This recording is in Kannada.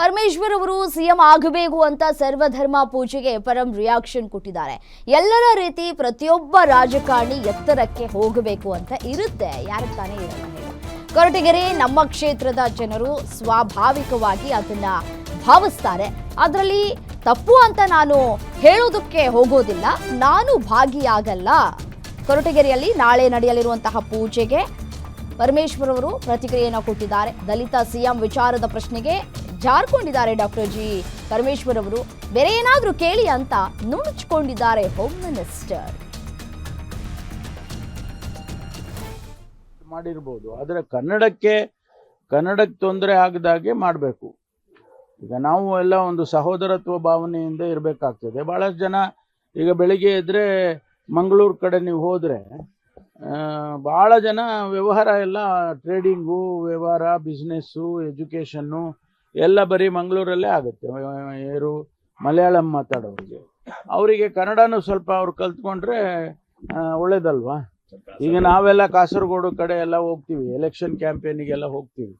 ಪರಮೇಶ್ವರ್ ಅವರು ಸಿಎಂ ಆಗಬೇಕು ಅಂತ ಸರ್ವಧರ್ಮ ಪೂಜೆಗೆ ಪರಂ ರಿಯಾಕ್ಷನ್ ಕೊಟ್ಟಿದ್ದಾರೆ. ಎಲ್ಲರ ರೀತಿ ಪ್ರತಿಯೊಬ್ಬ ರಾಜಕಾರಣಿ ಎತ್ತರಕ್ಕೆ ಹೋಗಬೇಕು ಅಂತ ಇರುತ್ತೆ, ಯಾರಿಗೆ ತಾನೇ ಇರಲ್ಲ ಹೇಳಿ. ಕೊರಟಗೆರೆ ನಮ್ಮ ಕ್ಷೇತ್ರದ ಜನರು ಸ್ವಾಭಾವಿಕವಾಗಿ ಅದನ್ನ ಭಾವಿಸ್ತಾರೆ. ಅದರಲ್ಲಿ ತಪ್ಪು ಅಂತ ನಾನು ಹೇಳೋದಕ್ಕೆ ಹೋಗೋದಿಲ್ಲ, ನಾನು ಭಾಗಿಯಾಗಲ್ಲ. ಕೊರಟಗೆರೆಯಲ್ಲಿ ನಾಳೆ ನಡೆಯಲಿರುವಂತಹ ಪೂಜೆಗೆ ಪರಮೇಶ್ವರ್ ಅವರು ಪ್ರತಿಕ್ರಿಯೆಯನ್ನು ಕೊಟ್ಟಿದ್ದಾರೆ. ದಲಿತ ಸಿಎಂ ವಿಚಾರದ ಪ್ರಶ್ನೆಗೆ ಜಾರ್ಕೊಂಡಿದ್ದಾರೆ ಡಾಕ್ಟರ್ ಜಿ ಪರಮೇಶ್ವರ್ ಅವರು. ಬೇರೆ ಏನಾದ್ರೂ ಕೇಳಿ ಅಂತ ನುಣುಚಿಕೊಂಡಿದ್ದಾರೆ ಹೋಮ್ ಮಿನಿಸ್ಟರ್. ಮಾಡಿರ್ಬೋದು, ಆದರೆ ಕನ್ನಡಕ್ಕೆ ತೊಂದರೆ ಆಗದಾಗೆ ಮಾಡಬೇಕು. ಈಗ ನಾವು ಎಲ್ಲ ಒಂದು ಸಹೋದರತ್ವ ಭಾವನೆಯಿಂದ ಇರಬೇಕಾಗ್ತದೆ. ಭಾಳಷ್ಟು ಜನ ಈಗ ಬೆಳಿಗ್ಗೆ ಎದ್ರೆ ಮಂಗಳೂರು ಕಡೆ ನೀವು ಹೋದರೆ ಭಾಳ ಜನ ವ್ಯವಹಾರ ಎಲ್ಲ ಟ್ರೇಡಿಂಗು, ವ್ಯವಹಾರ, ಬಿಸ್ನೆಸ್ಸು, ಎಜುಕೇಷನ್ನು ಎಲ್ಲ ಬರೀ ಮಂಗಳೂರಲ್ಲೇ ಆಗುತ್ತೆ. ಮಲಯಾಳಂ ಮಾತಾಡೋರಿಗೆ, ಅವರಿಗೆ ಕನ್ನಡನೂ ಸ್ವಲ್ಪ ಅವ್ರು ಕಲ್ತ್ಕೊಂಡ್ರೆ ಒಳ್ಳೇದಲ್ವಾ. ಈಗ ನಾವೆಲ್ಲ ಕಾಸರಗೋಡು ಕಡೆ ಎಲ್ಲ ಹೋಗ್ತೀವಿ, ಎಲೆಕ್ಷನ್ ಕ್ಯಾಂಪೇನಿಗೆಲ್ಲ ಹೋಗ್ತೀವಿ.